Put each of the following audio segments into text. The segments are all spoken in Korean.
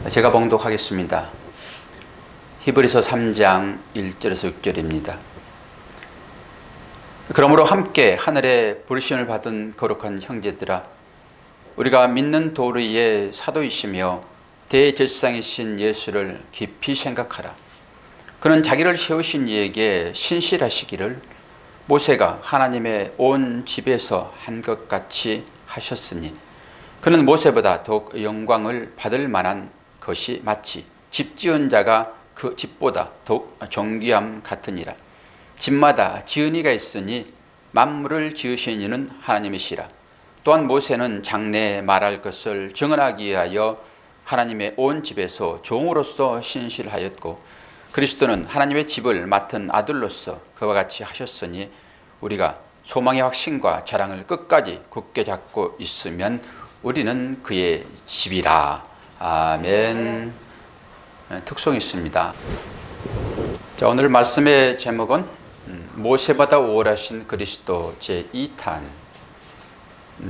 제가 봉독하겠습니다. 히브리서 3장 1절에서 6절입니다. 그러므로 함께 하늘의 부르심을 받은 거룩한 형제들아, 우리가 믿는 도리의 사도이시며 대제사장이신 예수를 깊이 생각하라. 그는 자기를 세우신 이에게 신실하시기를 모세가 하나님의 온 집에서 한 것 같이 하셨으니, 그는 모세보다 더욱 영광을 받을 만한 것이 마치 집 지은 자가 그 집보다 더욱 존귀함 같으니라. 집마다 지은 이가 있으니 만물을 지으신 이는 하나님이시라. 또한 모세는 장래에 말할 것을 증언하기 위하여 하나님의 온 집에서 종으로서 신실하였고, 그리스도는 하나님의 집을 맡은 아들로서 그와 같이 하셨으니, 우리가 소망의 확신과 자랑을 끝까지 굳게 잡고 있으면 우리는 그의 집이라. 아멘. 특송이 있습니다. 자, 오늘 말씀의 제목은 모세보다 우월하신 그리스도 제2탄.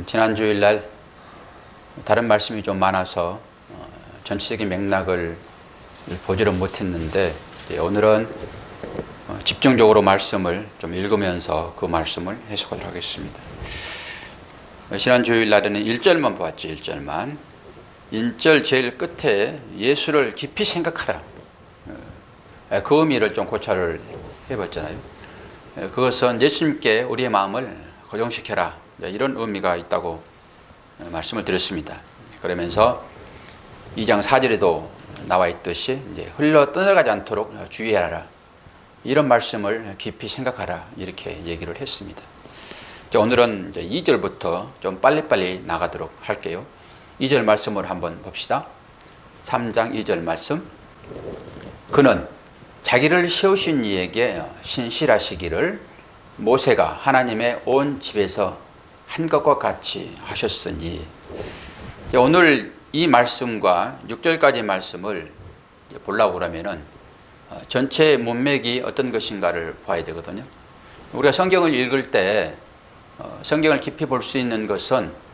지난 주일날 다른 말씀이 좀 많아서 전체적인 맥락을 보지를 못했는데, 오늘은 집중적으로 말씀을 좀 읽으면서 그 말씀을 해석하도록 하겠습니다. 지난 주일날에는 1절만 보았죠. 1절만. 1절 제일 끝에 예수를 깊이 생각하라, 그 의미를 좀 고찰을 해봤잖아요. 그것은 예수님께 우리의 마음을 고정시켜라, 이런 의미가 있다고 말씀을 드렸습니다. 그러면서 2장 4절에도 나와 있듯이 이제 흘러 떠나가지 않도록 주의하라, 이런 말씀을 깊이 생각하라, 이렇게 얘기를 했습니다. 오늘은 이제 2절부터 좀 빨리빨리 나가도록 할게요. 2절 말씀을 한번 봅시다. 3장 2절 말씀. 그는 자기를 세우신 이에게 신실하시기를 모세가 하나님의 온 집에서 한 것과 같이 하셨으니, 오늘 이 말씀과 6절까지 말씀을 보려고 그러면은 전체 문맥이 어떤 것인가를 봐야 되거든요. 우리가 성경을 읽을 때 성경을 깊이 볼 수 있는 것은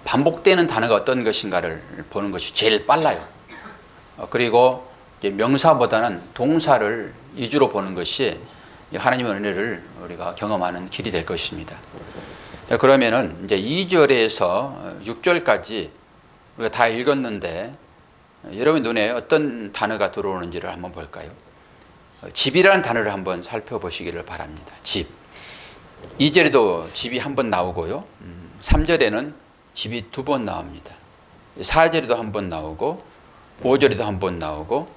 반복되는 단어가 어떤 것인가를 보는 것이 제일 빨라요. 그리고 명사보다는 동사를 위주로 보는 것이 하나님의 은혜를 우리가 경험하는 길이 될 것입니다. 그러면은 이제 2절에서 6절까지 우리가 다 읽었는데, 여러분 눈에 어떤 단어가 들어오는지를 한번 볼까요? 집이라는 단어를 한번 살펴보시기를 바랍니다. 집. 2절에도 집이 한 번 나오고요. 3절에는 집이 두 번 나옵니다. 4절에도 한 번 나오고, 5절에도 한 번 나오고,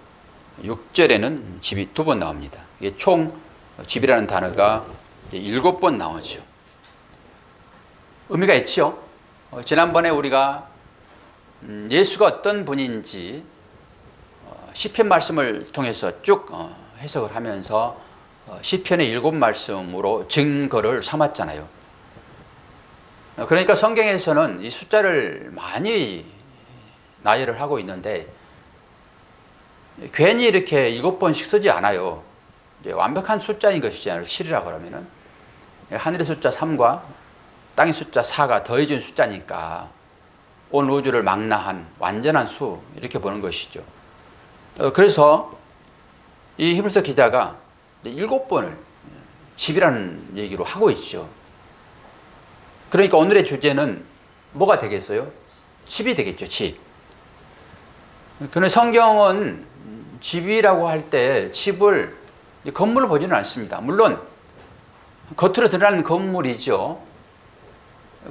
6절에는 집이 두 번 나옵니다. 이게 총 집이라는 단어가 7번 나오죠. 의미가 있죠. 지난번에 우리가 예수가 어떤 분인지 시편 말씀을 통해서 쭉 해석을 하면서 시편의 7말씀으로 증거를 삼았잖아요. 그러니까 성경에서는 이 숫자를 많이 나열을 하고 있는데, 괜히 이렇게 7번씩 쓰지 않아요. 이제 완벽한 숫자인 것이잖아요. 실이라 그러면은 하늘의 숫자 3과 땅의 숫자 4가 더해진 숫자니까 온 우주를 망라한 완전한 수, 이렇게 보는 것이죠. 그래서 이 히브리서 기자가 7번을 집이라는 얘기로 하고 있죠. 그러니까 오늘의 주제는 뭐가 되겠어요? 집이 되겠죠. 집. 그런데 성경은 집이라고 할 때 집을 건물을 보지는 않습니다. 물론 겉으로 드러나는 건물이죠.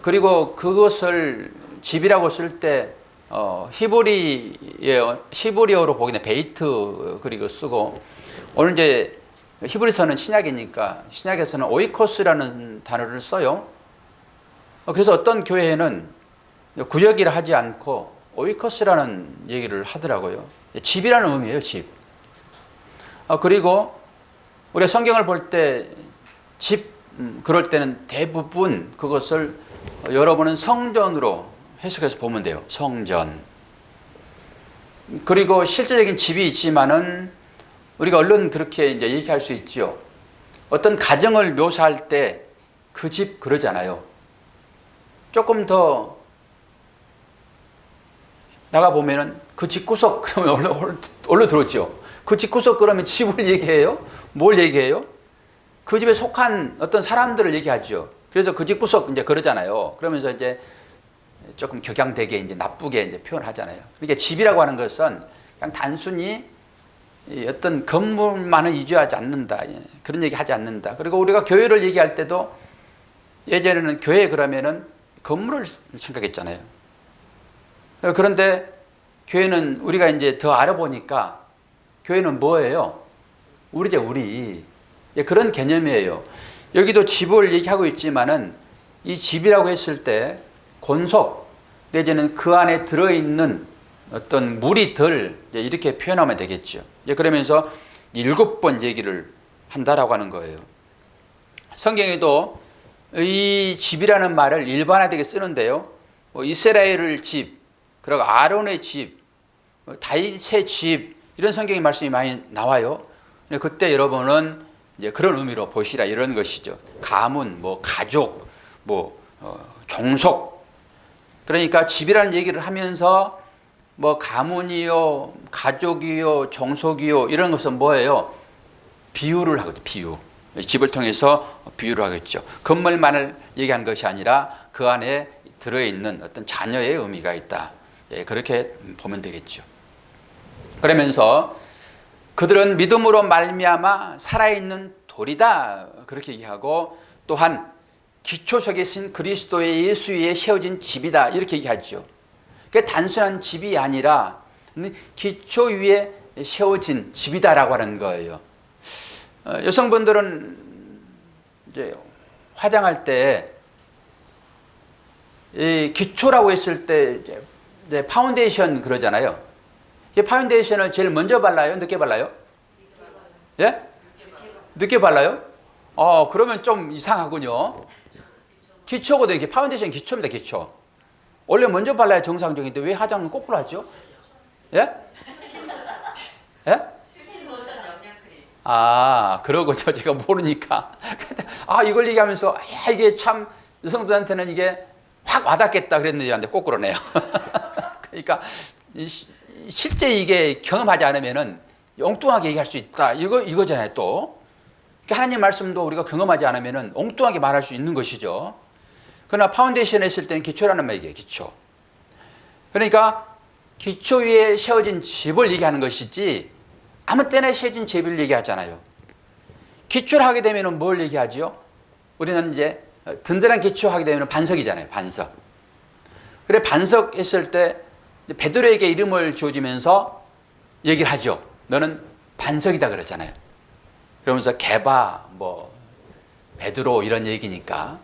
그리고 그것을 집이라고 쓸 때 히브리어로 보기에는 베이트 그리고 쓰고, 오늘 이제 히브리서는 신약이니까 신약에서는 오이코스라는 단어를 써요. 그래서 어떤 교회에는 구역이라 하지 않고 오이코스라는 얘기를 하더라고요. 집이라는 의미예요. 집. 그리고 우리가 성경을 볼 때 집, 그럴 때는 대부분 그것을 여러분은 성전으로 해석해서 보면 돼요. 성전. 그리고 실제적인 집이 있지만은 우리가 얼른 그렇게 이제 얘기할 수 있죠. 어떤 가정을 묘사할 때 그 집 그러잖아요. 조금 더 나가 보면은 그 집구석 그러면 얼른 들었죠. 그 집구석 그러면 집을 얘기해요? 뭘 얘기해요? 그 집에 속한 어떤 사람들을 얘기하죠. 그래서 그 집구석 이제 그러잖아요. 그러면서 이제 조금 격양되게 이제 나쁘게 이제 표현하잖아요. 그러니까 집이라고 하는 것은 그냥 단순히 어떤 건물만을 이주하지 않는다. 그런 얘기 하지 않는다. 그리고 우리가 교회를 얘기할 때도 예전에는 교회 그러면은 건물을 생각했잖아요. 그런데 교회는 우리가 이제 더 알아보니까 교회는 뭐예요? 우리죠, 우리. 그런 개념이에요. 여기도 집을 얘기하고 있지만은 이 집이라고 했을 때 권속 내지는 그 안에 들어있는 어떤 무리들 이렇게 표현하면 되겠죠. 그러면서 7번 얘기를 한다라고 하는 거예요. 성경에도 이 집이라는 말을 일반화되게 쓰는데요. 이스라엘의 집, 그리고 아론의 집, 다윗의 집 이런 성경의 말씀이 많이 나와요. 그때 여러분은 이제 그런 의미로 보시라 이런 것이죠. 가문, 뭐 가족, 뭐 종속. 그러니까 집이라는 얘기를 하면서 뭐 가문이요, 가족이요, 종속이요 이런 것은 뭐예요? 비유를 하거든요. 비유. 집을 통해서 비유를 하겠죠. 건물만을 얘기하는 것이 아니라 그 안에 들어있는 어떤 자녀의 의미가 있다. 그렇게 보면 되겠죠. 그러면서 그들은 믿음으로 말미암아 살아있는 돌이다 그렇게 얘기하고 또한 기초 속에 신 그리스도의 예수 위에 세워진 집이다 이렇게 얘기하죠. 그러니까 단순한 집이 아니라 기초 위에 세워진 집이다라고 하는 거예요. 여성분들은 이제 화장할 때 이 기초라고 했을 때 이제 파운데이션 그러잖아요. 이 파운데이션을 제일 먼저 발라요? 늦게 발라요? 예? 늦게 발라요? 그러면 좀 이상하군요. 기초거든요. 이게 파운데이션 기초입니다. 기초. 원래 먼저 발라야 정상적인데 왜 화장은 거꾸로 하죠? 예? 예? 그러고 제가 모르니까. 이걸 얘기하면서, 이게 참, 여성분한테는 이게 확 와닿겠다 그랬는데, 거꾸로네요. 그러니까, 실제 이게 경험하지 않으면은 엉뚱하게 얘기할 수 있다. 이거잖아요, 또. 하나님 말씀도 우리가 경험하지 않으면은 엉뚱하게 말할 수 있는 것이죠. 그러나 파운데이션 했을 때는 기초라는 말이에요, 기초. 그러니까, 기초 위에 세워진 집을 얘기하는 것이지, 아무 때나 세워진 집을 얘기하잖아요. 기초를 하게 되면 뭘 얘기하죠? 우리는 이제 든든한 기초하게 되면 반석이잖아요. 반석. 그래 반석했을 때 베드로에게 이름을 주어지면서 얘기를 하죠. 너는 반석이다 그랬잖아요. 그러면서 게바, 베드로 이런 얘기니까.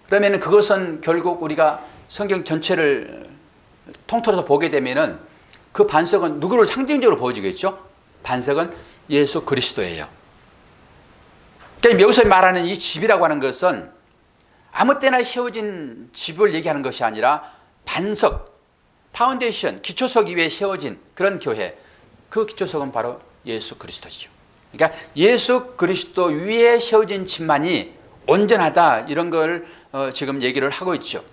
그러면 그것은 결국 우리가 성경 전체를 통틀어서 보게 되면은 그 반석은 누구를 상징적으로 보여주겠죠? 반석은 예수 그리스도예요. 그러니까 여기서 말하는 이 집이라고 하는 것은 아무 때나 세워진 집을 얘기하는 것이 아니라 반석, 파운데이션, 기초석 위에 세워진 그런 교회. 그 기초석은 바로 예수 그리스도죠. 그러니까 예수 그리스도 위에 세워진 집만이 온전하다 이런 걸 지금 얘기를 하고 있죠.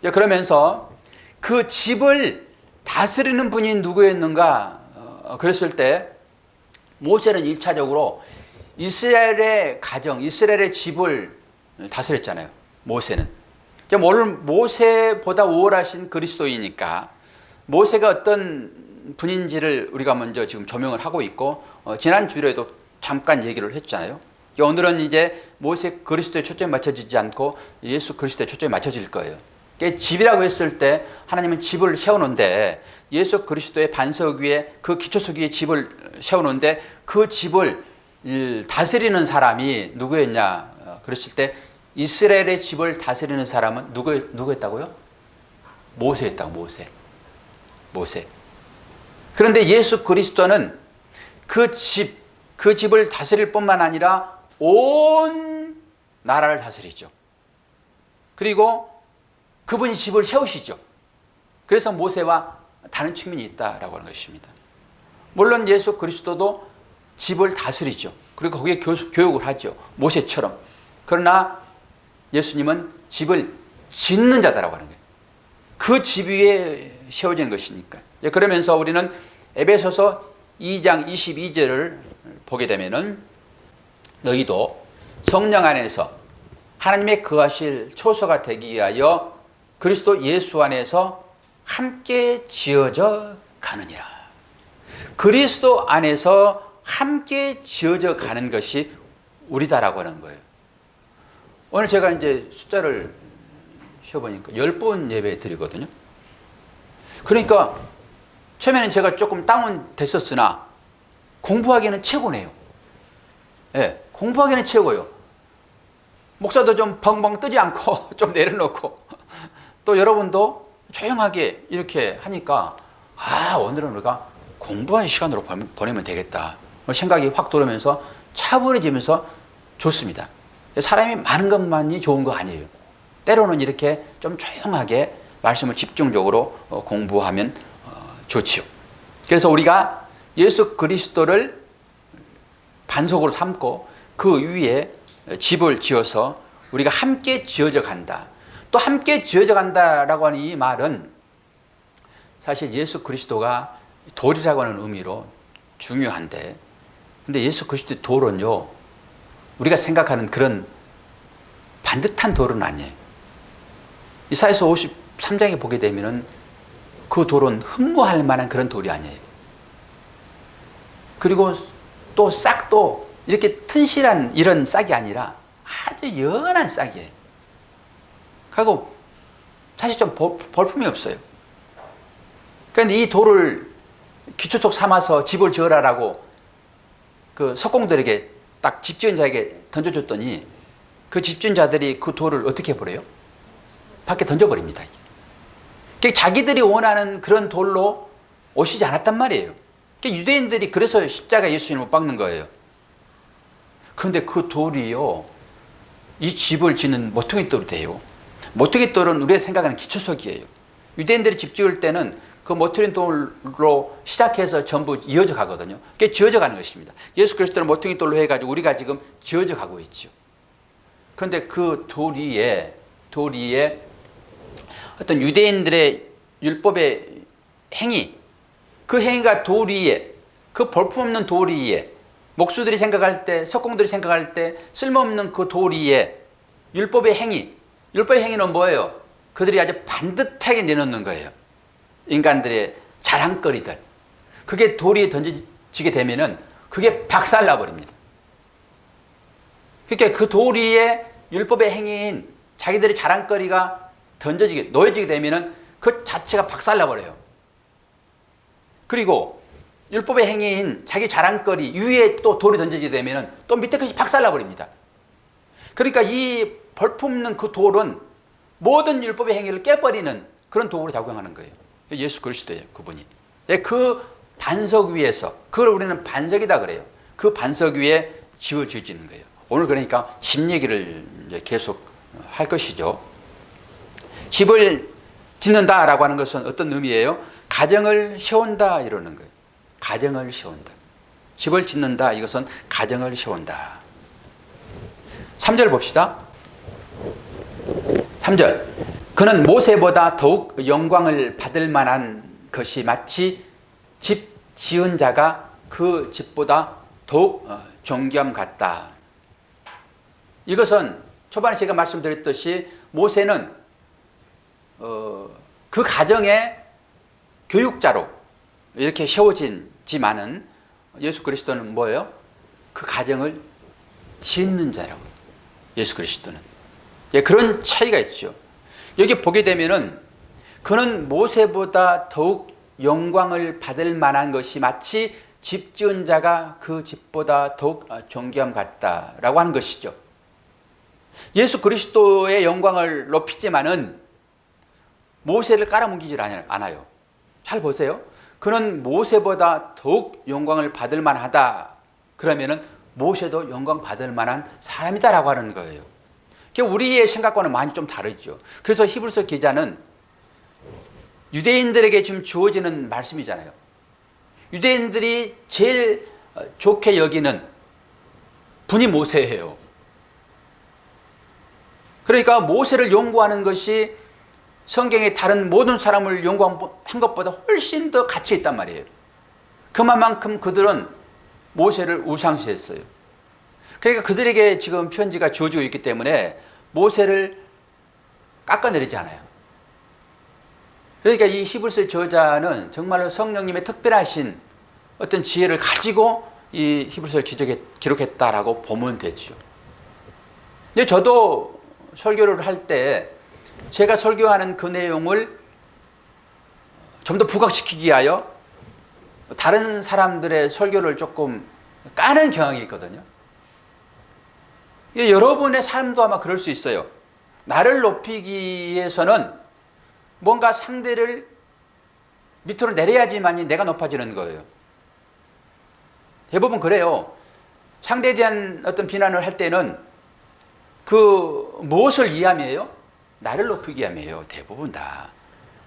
그러면서 그 집을 다스리는 분이 누구였는가 그랬을 때 모세는 1차적으로 이스라엘의 가정, 이스라엘의 집을 다스렸잖아요. 모세는. 오늘 모세보다 우월하신 그리스도이니까 모세가 어떤 분인지를 우리가 먼저 지금 조명을 하고 있고 지난 주일에도 잠깐 얘기를 했잖아요. 오늘은 이제 모세 그리스도에 초점이 맞춰지지 않고 예수 그리스도에 초점이 맞춰질 거예요. 집이라고 했을 때 하나님은 집을 세우는데 예수 그리스도의 반석 위에 그 기초석 위에 집을 세우는데 그 집을 다스리는 사람이 누구였냐 그랬을 때 이스라엘의 집을 다스리는 사람은 누구였다고요? 모세였다고. 모세. 그런데 예수 그리스도는 그 집을 다스릴 뿐만 아니라 온 나라를 다스리죠. 그리고 그분이 집을 세우시죠. 그래서 모세와 다른 측면이 있다라고 하는 것입니다. 물론 예수 그리스도도 집을 다스리죠. 그리고 거기에 교육을 하죠. 모세처럼. 그러나 예수님은 집을 짓는 자다라고 하는 거예요. 그 집 위에 세워지는 것이니까. 그러면서 우리는 에베소서 2장 22절을 보게 되면은 너희도 성령 안에서 하나님의 거하실 초소가 되기 위하여 그리스도 예수 안에서 함께 지어져 가느니라. 그리스도 안에서 함께 지어져 가는 것이 우리다라고 하는 거예요. 오늘 제가 이제 숫자를 쉬어보니까 10번 예배 드리거든요. 그러니까 처음에는 제가 조금 다운 됐었으나 공부하기는 최고네요. 예, 공부하기는 최고요. 목사도 좀 벙벙 뜨지 않고 좀 내려놓고 또 여러분도 조용하게 이렇게 하니까 오늘은 우리가 공부하는 시간으로 보내면 되겠다 생각이 확 들어오면서 차분해지면서 좋습니다. 사람이 많은 것만이 좋은 거 아니에요. 때로는 이렇게 좀 조용하게 말씀을 집중적으로 공부하면 좋지요. 그래서 우리가 예수 그리스도를 반석으로 삼고 그 위에 집을 지어서 우리가 함께 지어져 간다. 또 함께 지어져 간다라고 하는 이 말은 사실 예수 그리스도가 돌이라고 하는 의미로 중요한데, 근데 예수 그리스도의 돌은요, 우리가 생각하는 그런 반듯한 돌은 아니에요. 이사야서 53장에 보게 되면은 그 돌은 흠모할 만한 그런 돌이 아니에요. 그리고 또 싹도 이렇게 튼실한 이런 싹이 아니라 아주 연한 싹이에요. 그리고 사실 좀 볼품이 없어요. 그런데 이 돌을 기초석 삼아서 집을 지어라라고 그 석공들에게 딱 집지은 자에게 던져줬더니 그 집지은 자들이 그 돌을 어떻게 버려요? 밖에 던져버립니다. 자기들이 원하는 그런 돌로 오시지 않았단 말이에요. 유대인들이 그래서 십자가 예수님을 못 박는 거예요. 그런데 그 돌이요, 이 집을 짓는 모퉁이 돌이 돼요. 모퉁이 돌은 우리가 생각하는 기초석이에요. 유대인들이 집 지을 때는 그 모퉁이 돌로 시작해서 전부 이어져 가거든요. 그게 지어져 가는 것입니다. 예수 그리스도는 모퉁이 돌로 해가지고 우리가 지금 지어져 가고 있죠. 그런데 그 돌 위에 어떤 유대인들의 율법의 행위, 그 행위가 돌 위에, 그 볼품없는 돌 위에, 목수들이 생각할 때, 석공들이 생각할 때 쓸모없는 그 돌 위에 율법의 행위는 뭐예요? 그들이 아주 반듯하게 내놓는 거예요. 인간들의 자랑거리들. 그게 돌 위에 던져지게 되면은 그게 박살나 버립니다. 그러니까 그 돌 위에 율법의 행위인 자기들의 자랑거리가 놓여지게 되면은 그 자체가 박살나 버려요. 그리고 율법의 행위인 자기 자랑거리 위에 또 돌이 던져지게 되면은 또 밑에 것이 박살나 버립니다. 그러니까 이 볼품없는 그 돌은 모든 율법의 행위를 깨버리는 그런 도구로 작용하는 거예요. 예수 그리스도예요, 그분이. 그 반석 위에서, 그걸 우리는 반석이다 그래요. 그 반석 위에 집을 지어지는 거예요. 오늘 그러니까 집 얘기를 계속 할 것이죠. 집을 짓는다라고 하는 것은 어떤 의미예요? 가정을 세운다 이러는 거예요. 가정을 세운다. 집을 짓는다, 이것은 가정을 세운다. 3절 봅시다. 3절. 그는 모세보다 더욱 영광을 받을 만한 것이 마치 집 지은 자가 그 집보다 더욱 존귀함 같다. 이것은 초반에 제가 말씀드렸듯이 모세는 그 가정의 교육자로 이렇게 세워지지만은 예수 그리스도는 뭐예요? 그 가정을 짓는 자라고. 예수 그리스도는. 그런 차이가 있죠. 여기 보게 되면은 그는 모세보다 더욱 영광을 받을 만한 것이 마치 집 지은 자가 그 집보다 더욱 존귀함 같다라고 하는 것이죠. 예수 그리스도의 영광을 높이지만은 모세를 깔아뭉개질 않아요. 잘 보세요. 그는 모세보다 더욱 영광을 받을 만하다. 그러면은 모세도 영광 받을 만한 사람이다라고 하는 거예요. 우리의 생각과는 많이 좀 다르죠. 그래서 히브리서 기자는 유대인들에게 지금 주어지는 말씀이잖아요. 유대인들이 제일 좋게 여기는 분이 모세예요. 그러니까 모세를 연구하는 것이 성경의 다른 모든 사람을 연구한 것보다 훨씬 더 가치 있단 말이에요. 그만큼 그들은 모세를 우상시했어요. 그러니까 그들에게 지금 편지가 주어지고 있기 때문에 모세를 깎아내리지 않아요. 그러니까 이 히브리서 저자는 정말로 성령님의 특별하신 어떤 지혜를 가지고 이 히브리서를 기록했다라고 보면 되죠. 근데 저도 설교를 할 때 제가 설교하는 그 내용을 좀 더 부각시키기 위하여 다른 사람들의 설교를 조금 까는 경향이 있거든요. 여러분의 삶도 아마 그럴 수 있어요. 나를 높이기 위해서는 뭔가 상대를 밑으로 내려야지만이 내가 높아지는 거예요. 대부분 그래요. 상대에 대한 어떤 비난을 할 때는 그 무엇을 위함이에요? 나를 높이기 위함이에요. 대부분 다.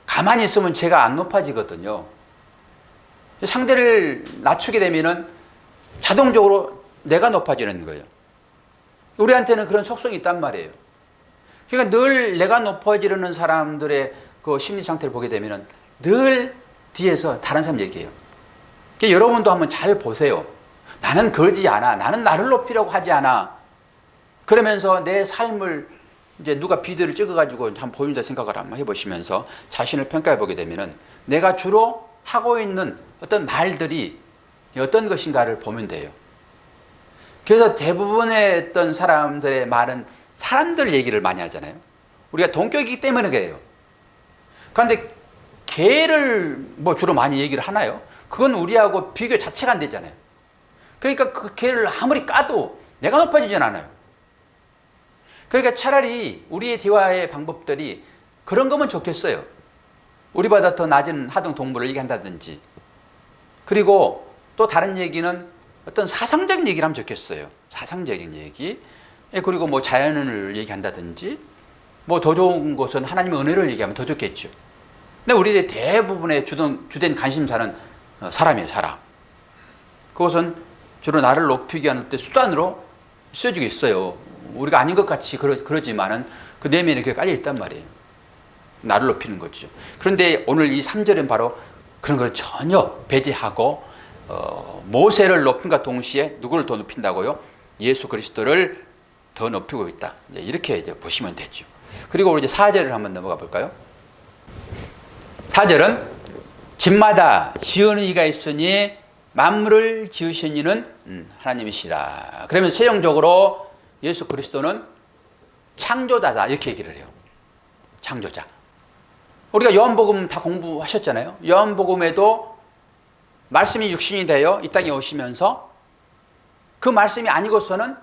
가만히 있으면 제가 안 높아지거든요. 상대를 낮추게 되면은 자동적으로 내가 높아지는 거예요. 우리한테는 그런 속성이 있단 말이에요. 그러니까 늘 내가 높아지려는 사람들의 그 심리 상태를 보게 되면은 늘 뒤에서 다른 사람 얘기해요. 그러니까 여러분도 한번 잘 보세요. 나는 그러지 않아. 나는 나를 높이려고 하지 않아. 그러면서 내 삶을 이제 누가 비디오를 찍어가지고 한번 보인다 생각을 한번 해보시면서 자신을 평가해 보게 되면은 내가 주로 하고 있는 어떤 말들이 어떤 것인가를 보면 돼요. 그래서 대부분의 어떤 사람들의 말은 사람들 얘기를 많이 하잖아요. 우리가 동격이기 때문에 그래요. 그런데 개를 뭐 주로 많이 얘기를 하나요? 그건 우리하고 비교 자체가 안 되잖아요. 그러니까 그 개를 아무리 까도 내가 높아지진 않아요. 그러니까 차라리 우리의 대화의 방법들이 그런 거면 좋겠어요. 우리보다 더 낮은 하등 동물을 얘기한다든지, 그리고 또 다른 얘기는 어떤 사상적인 얘기를 하면 좋겠어요. 사상적인 얘기. 그리고 뭐 자연을 얘기한다든지, 뭐 더 좋은 것은 하나님의 은혜를 얘기하면 더 좋겠죠. 근데 우리의 대부분의 주된 관심사는 사람이에요, 사람. 그것은 주로 나를 높이기 위한 수단으로 쓰여지고 있어요. 우리가 아닌 것 같이 그러지만은 그 내면에 그게 깔려 있단 말이에요. 나를 높이는 거죠. 그런데 오늘 이 3절은 바로 그런 걸 전혀 배제하고 모세를 높임과 동시에 누구를 더 높인다고요? 예수 그리스도를 더 높이고 있다. 이렇게 이제 보시면 되죠. 그리고 우리 이제 4절을 한번 넘어가 볼까요? 4절은 집마다 지은 이가 있으니 만물을 지으신 이는 하나님이시라. 그러면 최종적으로 예수 그리스도는 창조자다 이렇게 얘기를 해요. 창조자. 우리가 요한복음 다 공부하셨잖아요. 요한복음에도 말씀이 육신이 되어 이 땅에 오시면서 그 말씀이 아니고서는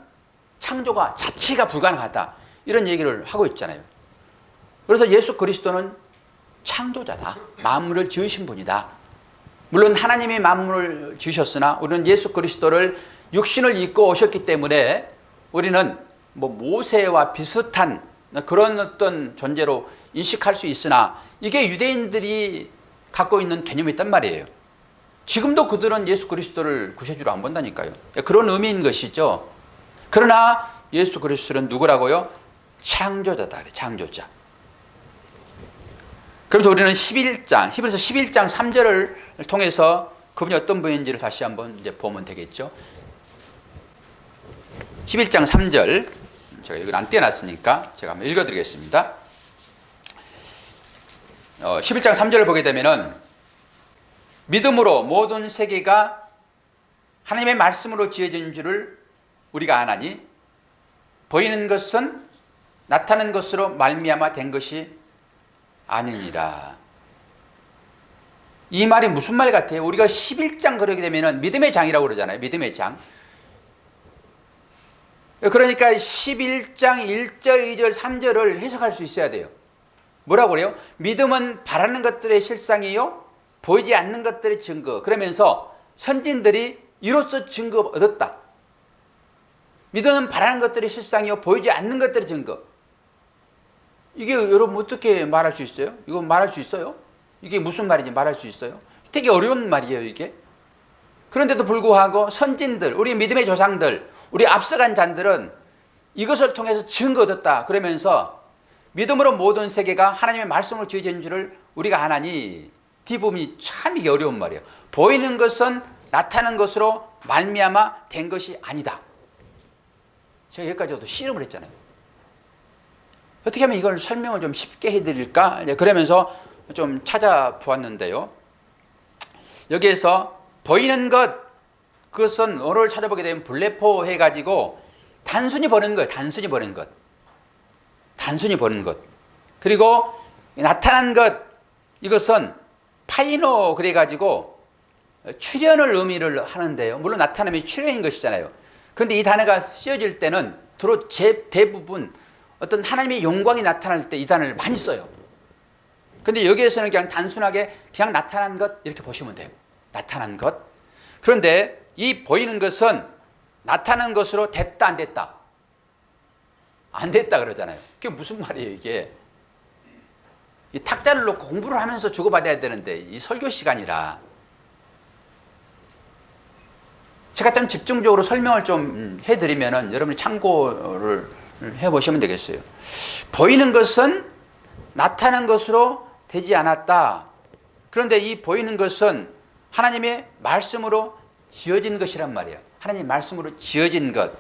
창조가 자체가 불가능하다 이런 얘기를 하고 있잖아요. 그래서 예수 그리스도는 창조자다. 만물을 지으신 분이다. 물론 하나님이 만물을 지으셨으나 우리는 예수 그리스도를 육신을 입고 오셨기 때문에 우리는 뭐 모세와 비슷한 그런 어떤 존재로 인식할 수 있으나 이게 유대인들이 갖고 있는 개념이 있단 말이에요. 지금도 그들은 예수 그리스도를 구세주로 안 본다니까요. 그런 의미인 것이죠. 그러나 예수 그리스도는 누구라고요? 창조자다 그래, 창조자. 그래서 우리는 11장, 히브리서 11장 3절을 통해서 그분이 어떤 분인지를 다시 한번 이제 보면 되겠죠. 11장 3절, 제가 여기 안 떼어놨으니까 제가 한번 읽어드리겠습니다. 11장 3절을 보게 되면은 믿음으로 모든 세계가 하나님의 말씀으로 지어진 줄을 우리가 아나니 보이는 것은 나타난 것으로 말미암아 된 것이 아니니라. 이 말이 무슨 말 같아요? 우리가 11장 그러게 되면은 믿음의 장이라고 그러잖아요. 믿음의 장. 그러니까 11장 1절, 2절, 3절을 해석할 수 있어야 돼요. 뭐라고 그래요? 믿음은 바라는 것들의 실상이요 보이지 않는 것들의 증거. 그러면서 선진들이 이로써 증거 얻었다. 믿음은 바라는 것들의 실상이요 보이지 않는 것들의 증거. 이게 여러분 어떻게 말할 수 있어요? 이거 말할 수 있어요? 이게 무슨 말인지 말할 수 있어요? 되게 어려운 말이에요, 이게. 그런데도 불구하고 선진들, 우리 믿음의 조상들, 우리 앞서간 자들은 이것을 통해서 증거 얻었다. 그러면서 믿음으로 모든 세계가 하나님의 말씀으로 지어진 줄을 우리가 아나니, 뒷부분이 참 이게 어려운 말이에요. 보이는 것은 나타난 것으로 말미암아 된 것이 아니다. 제가 여기까지도 씨름을 했잖아요. 어떻게 하면 이걸 설명을 좀 쉽게 해드릴까? 그러면서 좀 찾아보았는데요. 여기에서 보이는 것, 그것은 언어를 찾아보게 되면 불레포 해가지고 단순히 보는 것, 단순히 보는 것, 단순히 보는 것. 그리고 나타난 것, 이것은 파이노 그래가지고 출현을 의미를 하는데요. 물론 나타남이 출현인 것이잖아요. 그런데 이 단어가 쓰여질 때는 주로 대부분 어떤 하나님의 영광이 나타날 때 이 단어를 많이 써요. 근데 여기에서는 그냥 단순하게 그냥 나타난 것 이렇게 보시면 돼요. 나타난 것. 그런데 이 보이는 것은 나타난 것으로 됐다 안 됐다? 안 됐다 그러잖아요. 그게 무슨 말이에요 이게? 이 탁자를 놓고 공부를 하면서 주고받아야 되는데 이 설교 시간이라 제가 좀 집중적으로 설명을 좀 해드리면은 여러분이 참고를 해보시면 되겠어요. 보이는 것은 나타난 것으로 되지 않았다. 그런데 이 보이는 것은 하나님의 말씀으로 지어진 것이란 말이에요. 하나님의 말씀으로 지어진 것.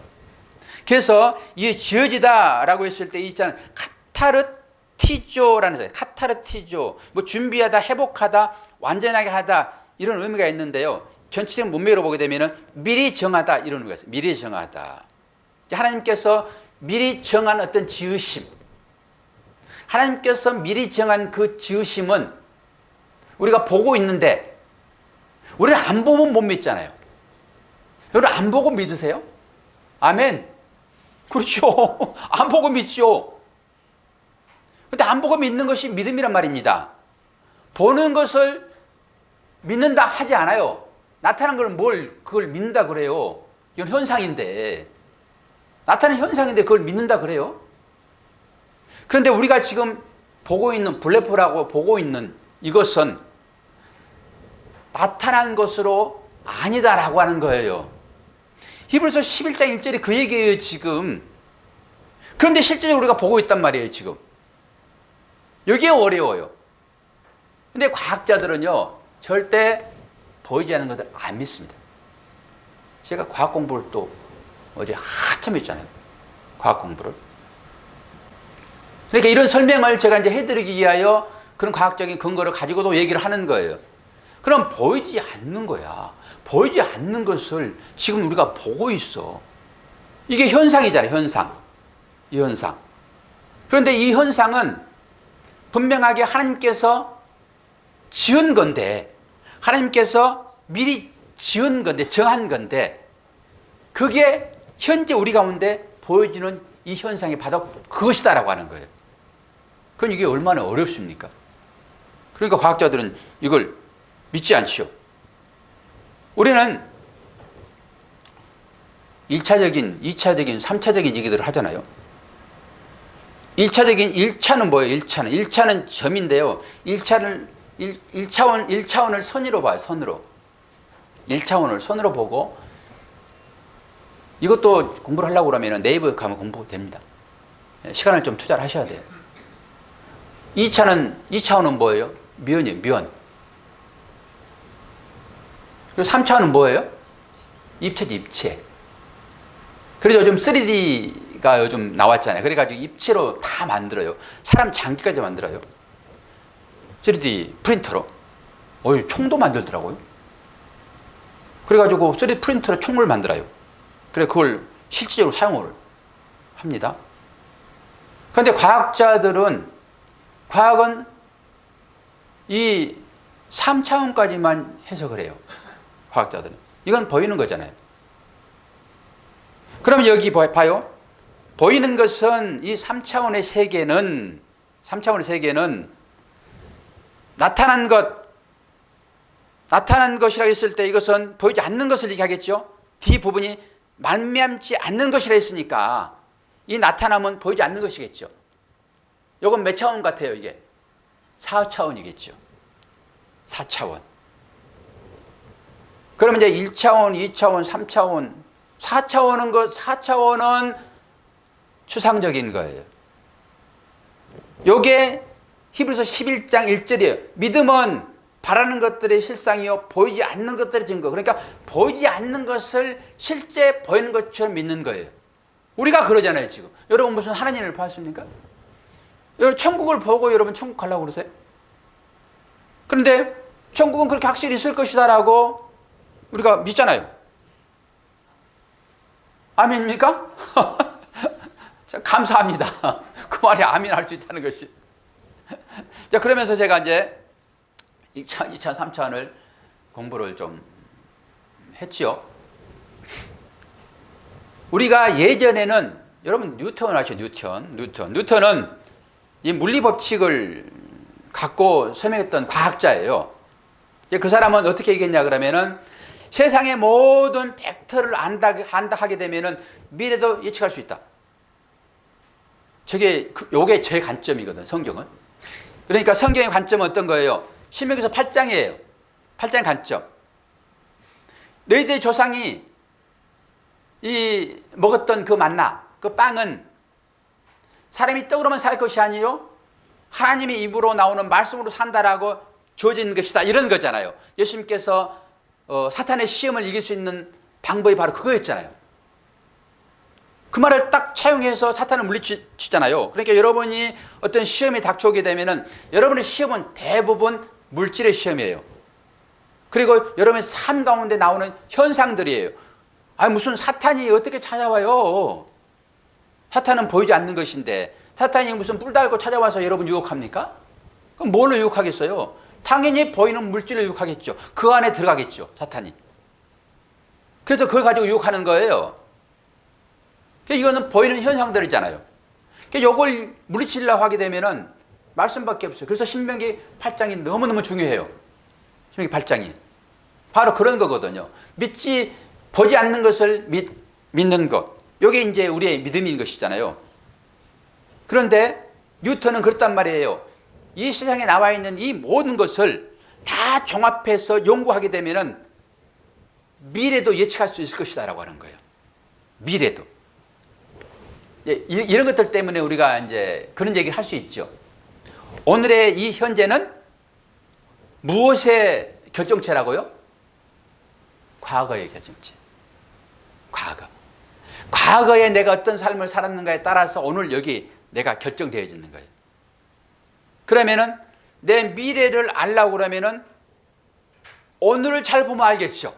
그래서 이 지어지다라고 했을 때 있잖아요. 카타르티조라는 거예요. 카타르티조. 뭐 준비하다, 회복하다, 완전하게 하다 이런 의미가 있는데요. 전체적 문맥으로 보게 되면은 미리 정하다 이런 의미가 있어요. 미리 정하다. 하나님께서 미리 정한 어떤 지으심. 하나님께서 미리 정한 그 지으심은 우리가 보고 있는데 우리는 안 보면 못 믿잖아요. 여러분 안 보고 믿으세요? 아멘. 그렇죠. 안 보고 믿죠. 근데 안 보고 믿는 것이 믿음이란 말입니다. 보는 것을 믿는다 하지 않아요. 나타난 걸 그걸 믿는다 그래요. 이건 현상인데. 나타난 현상인데 그걸 믿는다 그래요. 그런데 우리가 지금 보고 있는 블레포라고 보고 있는 이것은 나타난 것으로 아니다라고 하는 거예요. 히브리서 11장 1절이 그 얘기예요 지금. 그런데 실제로 우리가 보고 있단 말이에요 지금. 여기에 어려워요. 근데 과학자들은요 절대 보이지 않는 것들 안 믿습니다. 제가 과학 공부를 또 어제 한참 했잖아요. 과학 공부를. 그러니까 이런 설명을 제가 이제 해드리기 위하여 그런 과학적인 근거를 가지고도 얘기를 하는 거예요. 그럼 보이지 않는 거야. 보이지 않는 것을 지금 우리가 보고 있어. 이게 현상이잖아요. 현상. 이 현상. 그런데 이 현상은 분명하게 하나님께서 지은 건데, 하나님께서 미리 지은 건데, 정한 건데, 그게 현재 우리 가운데 보여지는 이 현상이 바로 그것이다라고 하는 거예요. 그럼 이게 얼마나 어렵습니까? 그러니까 과학자들은 이걸 믿지 않죠. 우리는 1차적인, 2차적인, 3차적인 얘기들을 하잖아요. 1차는 뭐예요? 1차는 점인데요. 1차원을 선으로 봐요. 선으로. 1차원을 선으로 보고, 이것도 공부를 하려고 그러면 네이버에 가면 공부됩니다. 시간을 좀 투자를 하셔야 돼요. 2차원은 뭐예요? 면이에요. 면. 그리고 3차원은 뭐예요? 입체지, 입체. 그래서 요즘 3D가 요즘 나왔잖아요. 그래가지고 입체로 다 만들어요. 사람 장기까지 만들어요. 3D 프린터로. 총도 만들더라고요. 그래가지고 3D 프린터로 총을 만들어요. 그래, 그걸 실질적으로 사용을 합니다. 그런데 과학은 이 3차원까지만 해석을 해요. 과학자들은. 이건 보이는 거잖아요. 그러면 여기 봐요. 보이는 것은 이 3차원의 세계는 나타난 것이라고 했을 때 이것은 보이지 않는 것을 얘기하겠죠. 뒷부분이 말미암지 않는 것이라 했으니까 이 나타남은 보이지 않는 것이겠죠. 이건 몇 차원 같아요, 이게? 4차원이겠죠. 4차원. 그러면 이제 1차원, 2차원, 3차원, 4차원은 추상적인 거예요. 요게 히브리서 11장 1절이에요. 믿음은 바라는 것들의 실상이요 보이지 않는 것들의 증거. 그러니까 보이지 않는 것을 실제 보이는 것처럼 믿는 거예요. 우리가 그러잖아요 지금. 여러분 무슨 하나님을 봤습니까? 여러분 천국을 보고 여러분 천국 가려고 그러세요? 그런데 천국은 그렇게 확실히 있을 것이다 라고 우리가 믿잖아요. 아멘입니까? 감사합니다. 그 말이 아멘 할 수 있다는 것이. 자, 그러면서 제가 이제 2차, 3차원을 공부를 좀 했지요. 우리가 예전에는 여러분 뉴턴 아시죠? 뉴턴은 이 물리 법칙을 갖고 설명했던 과학자예요. 그 사람은 어떻게 얘기했냐 그러면은 세상의 모든 벡터를 안다 하게 되면은 미래도 예측할 수 있다. 요게 제 관점이거든, 성경은. 그러니까 성경의 관점은 어떤 거예요? 신명기서 8장이에요. 8장 관점. 너희들의 조상이 먹었던 그 만나, 그 빵은 사람이 떡으로만 살 것이 아니요 하나님의 입으로 나오는 말씀으로 산다라고 주어진 것이다. 이런 거잖아요. 예수님께서 사탄의 시험을 이길 수 있는 방법이 바로 그거였잖아요. 그 말을 딱 차용해서 사탄을 물리치잖아요. 그러니까 여러분이 어떤 시험이 닥쳐오게 되면은 여러분의 시험은 대부분 물질의 시험이에요. 그리고 여러분의 삶 가운데 나오는 현상들이에요. 무슨 사탄이 어떻게 찾아와요? 사탄은 보이지 않는 것인데 사탄이 무슨 뿔 달고 찾아와서 여러분 유혹합니까? 그럼 뭘로 유혹하겠어요? 당연히 보이는 물질로 유혹하겠죠. 그 안에 들어가겠죠, 사탄이. 그래서 그걸 가지고 유혹하는 거예요. 이거는 보이는 현상들이잖아요. 이걸 물리치려고 하게 되면은 말씀밖에 없어요. 그래서 신명기 8장이 너무너무 중요해요. 신명기 8장이. 바로 그런 거거든요. 보지 않는 것을 믿는 것. 이게 이제 우리의 믿음인 것이잖아요. 그런데 뉴턴은 그렇단 말이에요. 이 세상에 나와 있는 이 모든 것을 다 종합해서 연구하게 되면은 미래도 예측할 수 있을 것이다 라고 하는 거예요. 미래도. 이런 것들 때문에 우리가 이제 그런 얘기를 할 수 있죠. 오늘의 이 현재는 무엇의 결정체라고요? 과거의 결정체. 과거에 내가 어떤 삶을 살았는가에 따라서 오늘 여기 내가 결정되어지는 거예요. 그러면은 내 미래를 알려고 그러면은 오늘을 잘 보면 알겠죠.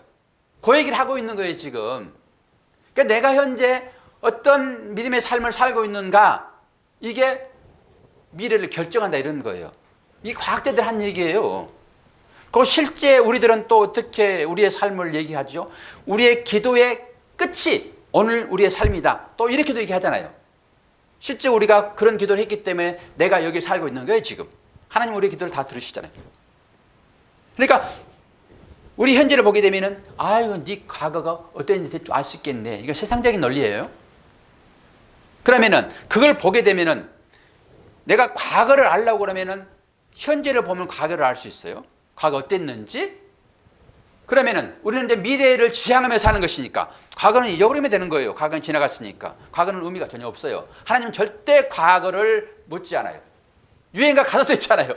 그 얘기를 하고 있는 거예요, 지금. 그러니까 내가 현재 어떤 믿음의 삶을 살고 있는가, 이게 미래를 결정한다 이런 거예요. 이 과학자들 한 얘기예요. 그 실제 우리들은 또 어떻게 우리의 삶을 얘기하죠? 우리의 기도의 끝이 오늘 우리의 삶이다. 또 이렇게도 얘기하잖아요. 실제 우리가 그런 기도를 했기 때문에 내가 여기 살고 있는 거예요, 지금. 하나님 우리의 기도를 다 들으시잖아요. 그러니까 우리 현재를 보게 되면은 네 과거가 어땠는지 대충 알 수 있겠네. 이거 세상적인 논리예요. 그러면은 그걸 보게 되면은 내가 과거를 알려고 그러면은 현재를 보면 과거를 알 수 있어요. 과거 어땠는지. 그러면은 우리는 이제 미래를 지향하며 사는 것이니까 과거는 잊어버리면 되는 거예요. 과거는 지나갔으니까. 과거는 의미가 전혀 없어요. 하나님은 절대 과거를 묻지 않아요. 유행가 가사도 있잖아요.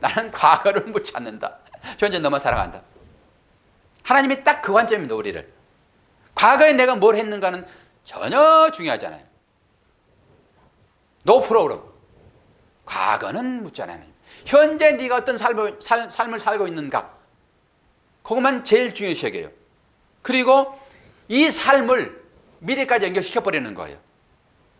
나는 과거를 묻지 않는다. 현재 너만 사랑한다. 하나님이 딱 그 관점입니다, 우리를. 과거에 내가 뭘 했는가는 전혀 중요하잖아요. 노 프로그램. 과거는 묻지 않아요. 현재 네가 어떤 삶을 살고 있는가, 그것만 제일 중요시 여겨요. 그리고 이 삶을 미래까지 연결시켜버리는 거예요.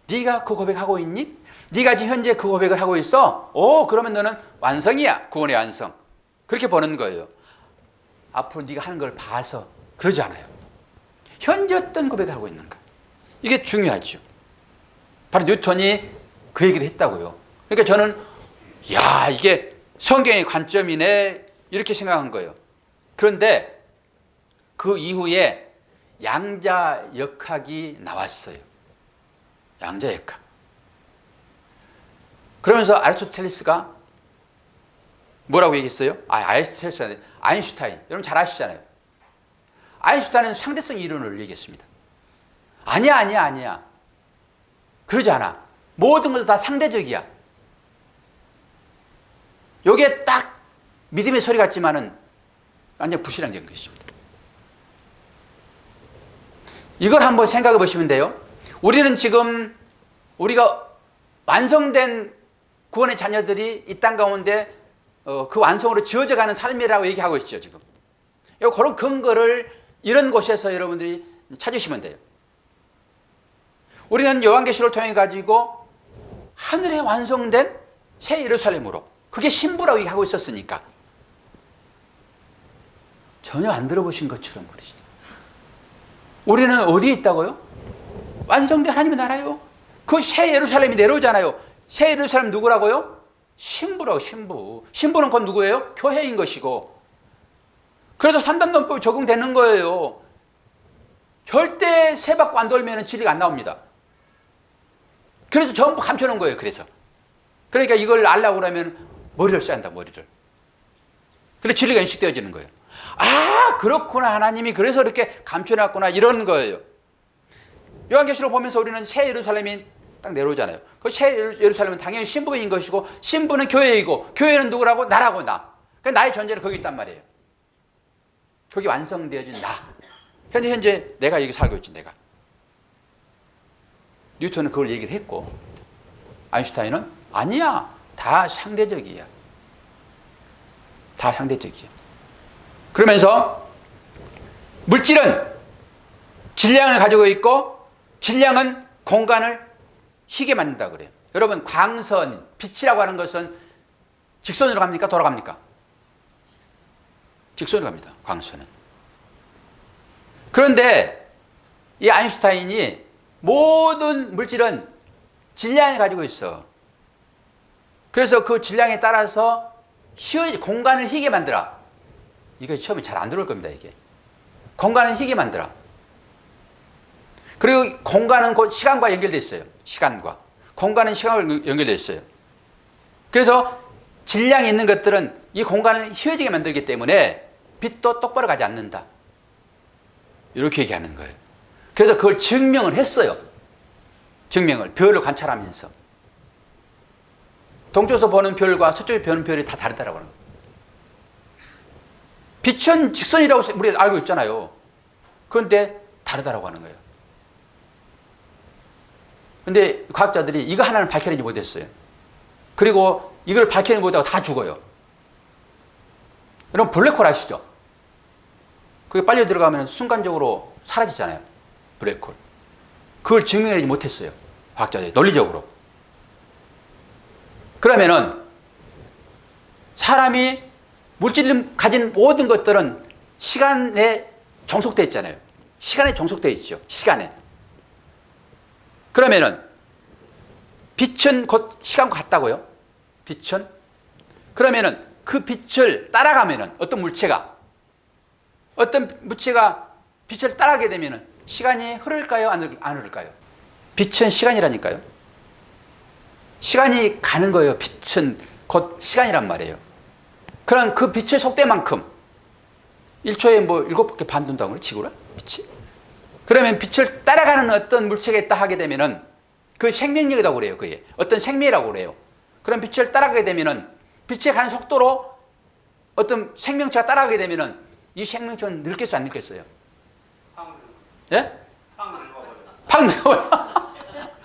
네가 그 고백하고 있니? 네가 지금 현재 그 고백을 하고 있어? 그러면 너는 완성이야. 구원의 완성. 그렇게 보는 거예요. 앞으로 네가 하는 걸 봐서. 그러지 않아요. 현재 어떤 고백을 하고 있는가, 이게 중요하죠. 바로 뉴턴이 그 얘기를 했다고요. 그러니까 저는 이게 성경의 관점이네 이렇게 생각한 거예요. 그런데 그 이후에 양자역학이 나왔어요. 양자역학. 그러면서 아리스토텔레스가 뭐라고 얘기했어요? 아리스토텔레스가 아니라 아인슈타인. 여러분 잘 아시잖아요. 아인슈타인은 상대성 이론을 얘기했습니다. 아니야. 그러지 않아. 모든 것은 다 상대적이야. 요게 딱 믿음의 소리 같지만은 완전 불신앙적인 것입니다. 이걸 한번 생각해 보시면 돼요. 우리는 지금 우리가 완성된 구원의 자녀들이 이 땅 가운데 그 완성으로 지어져 가는 삶이라고 얘기하고 있죠, 지금. 그런 근거를 이런 곳에서 여러분들이 찾으시면 돼요. 우리는 요한계시록을 통해 가지고 하늘에 완성된 새 예루살렘으로, 그게 신부라고 얘기하고 있었으니까 전혀 안 들어보신 것처럼 그러시죠. 우리는 어디에 있다고요? 완성된 하나님의 나라요. 그 새 예루살렘이 내려오잖아요. 새 예루살렘 누구라고요? 신부라고, 신부. 신부는 곧 누구예요? 교회인 것이고. 그래서 3단론법이 적용되는 거예요. 절대 새 받고 안 돌면 진리가 안 나옵니다. 그래서 전부 감춰놓은 거예요. 그러니까 이걸 알려고 그러면 머리를 써야 한다, 머리를. 그래서 진리가 인식되어지는 거예요. 아, 그렇구나. 하나님이 그래서 이렇게 감춰놨구나. 이런 거예요. 요한계시록 보면서 우리는 새 예루살렘이 딱 내려오잖아요. 그 새 예루살렘은 당연히 신부인 것이고, 신부는 교회이고, 교회는 누구라고? 나라고, 나. 그러니까 나의 존재는 거기 있단 말이에요. 거기 완성되어진 나. 현재 내가 여기 살고 있지, 내가. 뉴턴은 그걸 얘기를 했고, 아인슈타인은 아니야. 다 상대적이야. 다 상대적이야. 그러면서 물질은 질량을 가지고 있고, 질량은 공간을 희게 만든다 그래요. 여러분, 광선, 빛이라고 하는 것은 직선으로 갑니까? 돌아갑니까? 직선으로 갑니다, 광선은. 그런데 이 아인슈타인이 모든 물질은 질량을 가지고 있어. 그래서 그 질량에 따라서 공간을 희게 만들어. 이거 처음에 잘 안 들어올 겁니다, 이게. 공간을 희게 만들어. 그리고 공간은 곧 시간과 연결되어 있어요. 시간과. 공간은 시간과 연결되어 있어요. 그래서 질량이 있는 것들은 이 공간을 휘어지게 만들기 때문에 빛도 똑바로 가지 않는다. 이렇게 얘기하는 거예요. 그래서 그걸 증명을 했어요. 증명을. 별을 관찰하면서. 동쪽에서 보는 별과 서쪽에서 보는 별이 다 다르다라고 하는 거예요. 빛은 직선이라고 우리가 알고 있잖아요. 그런데 다르다라고 하는 거예요. 근데 과학자들이 이거 하나는 밝혀내지 못했어요. 그리고 이걸 밝혀내지 못하고 다 죽어요. 여러분, 블랙홀 아시죠? 그게 빨려 들어가면 순간적으로 사라지잖아요. 블랙홀. 그걸 증명하지 못했어요. 과학자들이. 논리적으로. 그러면은 사람이 물질을 가진 모든 것들은 시간에 종속되어 있잖아요. 시간에 종속되어 있죠. 시간에. 그러면은 빛은 곧 시간과 같다고요? 빛은? 그러면은 그 빛을 따라가면은 어떤 물체가 빛을 따라가게 되면은 시간이 흐를까요? 안 흐를까요? 빛은 시간이라니까요. 시간이 가는 거예요. 빛은 곧 시간이란 말이에요. 그럼 그 빛의 속도만큼 1초에 뭐 7개 반 돈다고 그래? 지구라? 빛이? 그러면 빛을 따라가는 어떤 물체가 있다 하게 되면은 그 생명력이라고 그래요. 그게 어떤 생명이라고 그래요. 그럼 빛을 따라가게 되면은 빛의 가는 속도로 어떤 생명체가 따라가게 되면은 이 생명체는 늙겠어요, 안 늙겠어요? 예? 팍 늙어요.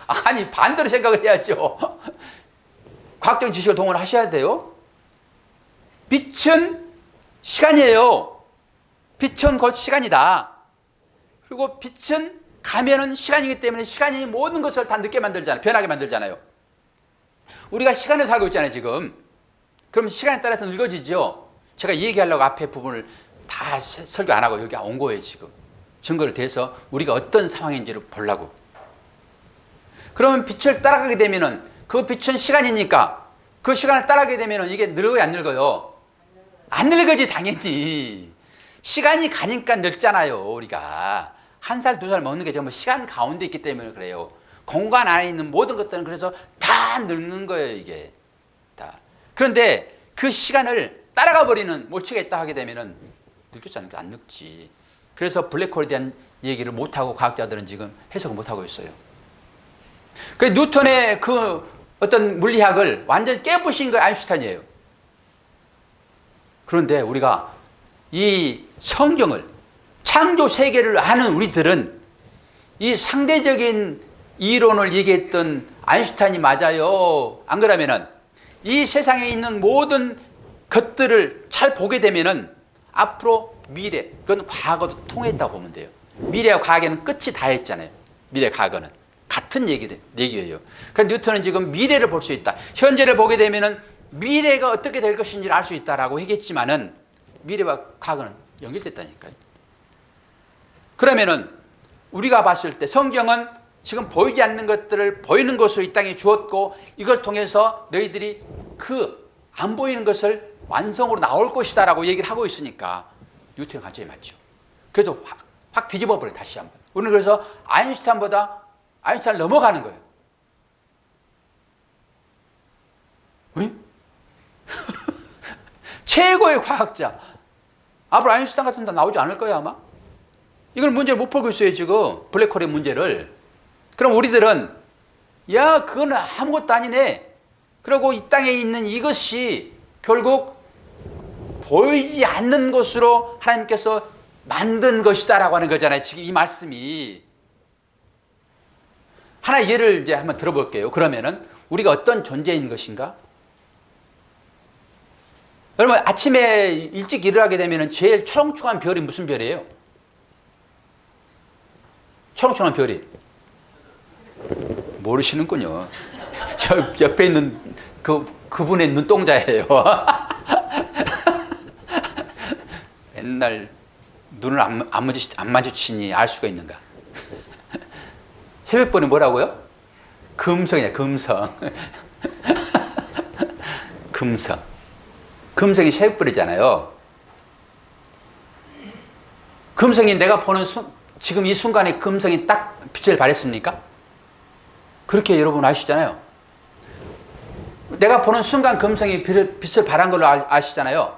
아니, 반대로 생각을 해야죠. 과학적인 지식을 동원하셔야 돼요. 빛은 시간이에요. 빛은 곧 시간이다. 그리고 빛은 가면은 시간이기 때문에 시간이 모든 것을 다 늦게 만들잖아요. 변하게 만들잖아요. 우리가 시간을 살고 있잖아요, 지금. 그럼 시간에 따라서 늙어지죠. 제가 이 얘기하려고 앞에 부분을 다 설교 안 하고 여기 온 거예요, 지금. 증거를 대서 우리가 어떤 상황인지를 보려고. 그러면 빛을 따라가게 되면은 그 빛은 시간이니까 그 시간을 따라가게 되면은 이게 늙어요, 안 늙어요? 안 늙어지, 당연히. 시간이 가니까 늙잖아요, 우리가. 1살, 2살 먹는 게 전부 시간 가운데 있기 때문에 그래요. 공간 안에 있는 모든 것들은 그래서 다 늙는 거예요, 이게. 다. 그런데 그 시간을 따라가 버리는 물체가 있다 하게 되면은 늙지 않을까? 안 늙지. 그래서 블랙홀에 대한 얘기를 못하고 과학자들은 지금 해석을 못하고 있어요. 그 뉴턴의 그 어떤 물리학을 완전히 깨부신 거 아인슈타인이에요. 그런데 우리가 이 성경을, 창조 세계를 아는 우리들은 이 상대적인 이론을 얘기했던 아인슈타인이 맞아요. 안 그러면은 이 세상에 있는 모든 것들을 잘 보게 되면은 앞으로 미래, 그건 과거도 통했다고 보면 돼요. 미래와 과거는 끝이 다 했잖아요. 미래, 과거는 같은 얘기예요. 그러니까 뉴턴은 지금 미래를 볼 수 있다. 현재를 보게 되면은 미래가 어떻게 될 것인지를 알 수 있다라고 얘기했지만은 미래와 과거는 연결됐다니까요. 그러면은 우리가 봤을 때 성경은 지금 보이지 않는 것들을 보이는 것으로 이 땅에 주었고, 이걸 통해서 너희들이 그 안 보이는 것을 완성으로 나올 것이다라고 얘기를 하고 있으니까 뉴턴의 관점이 맞죠. 그래서 확 뒤집어 버려요. 다시 한번. 우리는 그래서 아인슈타인을 넘어가는 거예요. 왜? 최고의 과학자. 앞으로 아인슈타인 같은 데 나오지 않을 거예요, 아마. 이걸 문제를 못 풀고 있어요, 지금. 블랙홀의 문제를. 그럼 우리들은 야, 그건 아무것도 아니네. 그리고 이 땅에 있는 이것이 결국 보이지 않는 것으로 하나님께서 만든 것이다라고 하는 거잖아요. 지금 이 말씀이. 하나의 예를 이제 한번 들어볼게요. 그러면은 우리가 어떤 존재인 것인가? 여러분, 아침에 일찍 일어나게 되면은 제일 초롱초롱한 별이 무슨 별이에요? 초롱초롱한 별이. 모르시는군요. 저 옆에 있는 그분의 눈동자예요. 맨날 눈을 안 마주치니 알 수가 있는가? 새벽별이 뭐라고요? 금성이야, 금성. 금성. 금성이 새벽별이잖아요. 금성이 내가 보는 지금 이 순간에 금성이 딱 빛을 발했습니까? 그렇게 여러분 아시잖아요. 내가 보는 순간 금성이 빛을 발한 걸로 아시잖아요.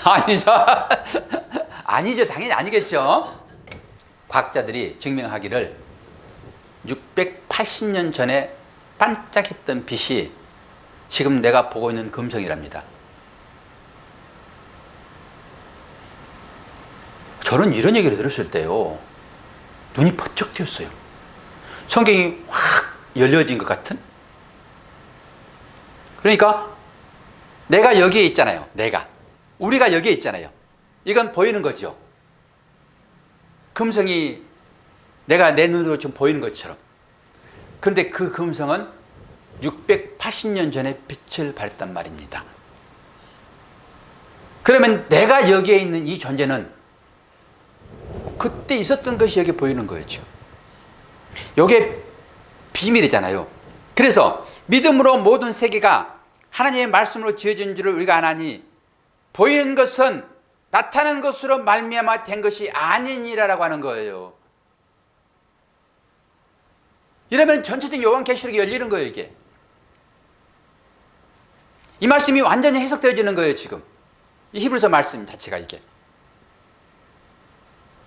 아니죠. 아니죠. 당연히 아니겠죠. 과학자들이 증명하기를 680년 전에 반짝했던 빛이 지금 내가 보고 있는 금성이랍니다. 저는 이런 얘기를 들었을 때요, 눈이 번쩍 띄었어요. 성경이 확 열려진 것 같은? 그러니까 내가 여기에 있잖아요. 우리가 여기에 있잖아요. 이건 보이는 거죠. 금성이 내가 내 눈으로 좀 보이는 것처럼. 그런데 그 금성은 680년 전에 빛을 발했단 말입니다. 그러면 내가 여기에 있는 이 존재는 그때 있었던 것이 여기 보이는 거예요, 지금. 이게 비밀이잖아요. 그래서 믿음으로 모든 세계가 하나님의 말씀으로 지어진 줄을 우리가 아나니 보이는 것은 나타난 것으로 말미암아 된 것이 아니니라라고 하는 거예요. 이러면 전체적인 요한계시록이 열리는 거예요, 이게. 이 말씀이 완전히 해석되어지는 거예요, 지금. 이 히브리서 말씀 자체가 이게.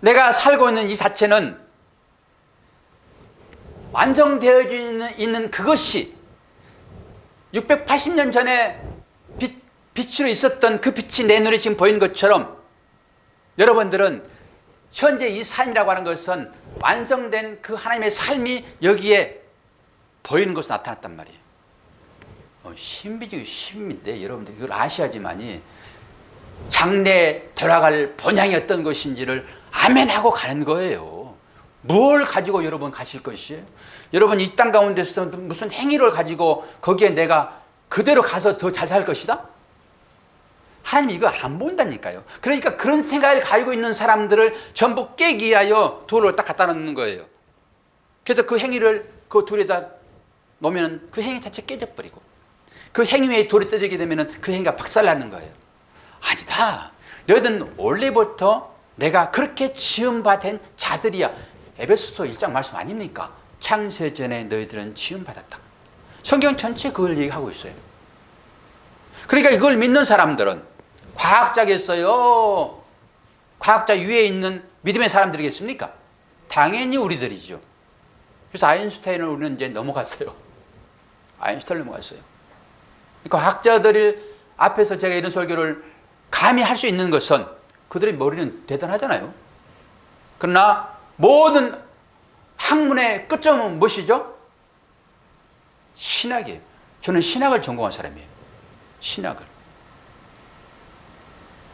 내가 살고 있는 이 자체는 완성되어 있는 그것이 680년 전에 빛으로 있었던 그 빛이 내 눈에 지금 보이는 것처럼 여러분들은 현재 이 삶이라고 하는 것은 완성된 그 하나님의 삶이 여기에 보이는 것으로 나타났단 말이에요. 신비적인 신비인데 여러분들 이걸 아셔야지만이 장래에 돌아갈 본향이 어떤 것인지를 아멘하고 가는 거예요. 뭘 가지고 여러분 가실 것이에요? 여러분 이 땅 가운데서 무슨 행위를 가지고 거기에 내가 그대로 가서 더 잘 살 것이다? 하나님이 이거 안 본다니까요. 그러니까 그런 생각을 가지고 있는 사람들을 전부 깨기 위하여 돌을 딱 갖다 놓는 거예요. 그래서 그 행위를 그 돌에다 놓으면 그 행위 자체 깨져버리고 그 행위 위에 돌이 떠지게 되면 그 행위가 박살나는 거예요. 아니다. 너희는 원래부터 내가 그렇게 지음받은 자들이야. 에베소서 1장 말씀 아닙니까? 창세전에 너희들은 지음받았다. 성경 전체 그걸 얘기하고 있어요. 그러니까 이걸 믿는 사람들은 과학자겠어요? 과학자 위에 있는 믿음의 사람들이겠습니까? 당연히 우리들이죠. 그래서 아인슈타인을 우리는 이제 넘어갔어요. 아인슈타인을 넘어갔어요. 과학자들을 앞에서 제가 이런 설교를 감히 할 수 있는 것은 그들의 머리는 대단하잖아요. 그러나 모든 학문의 끝점은 무엇이죠? 신학이에요. 저는 신학을 전공한 사람이에요. 신학을.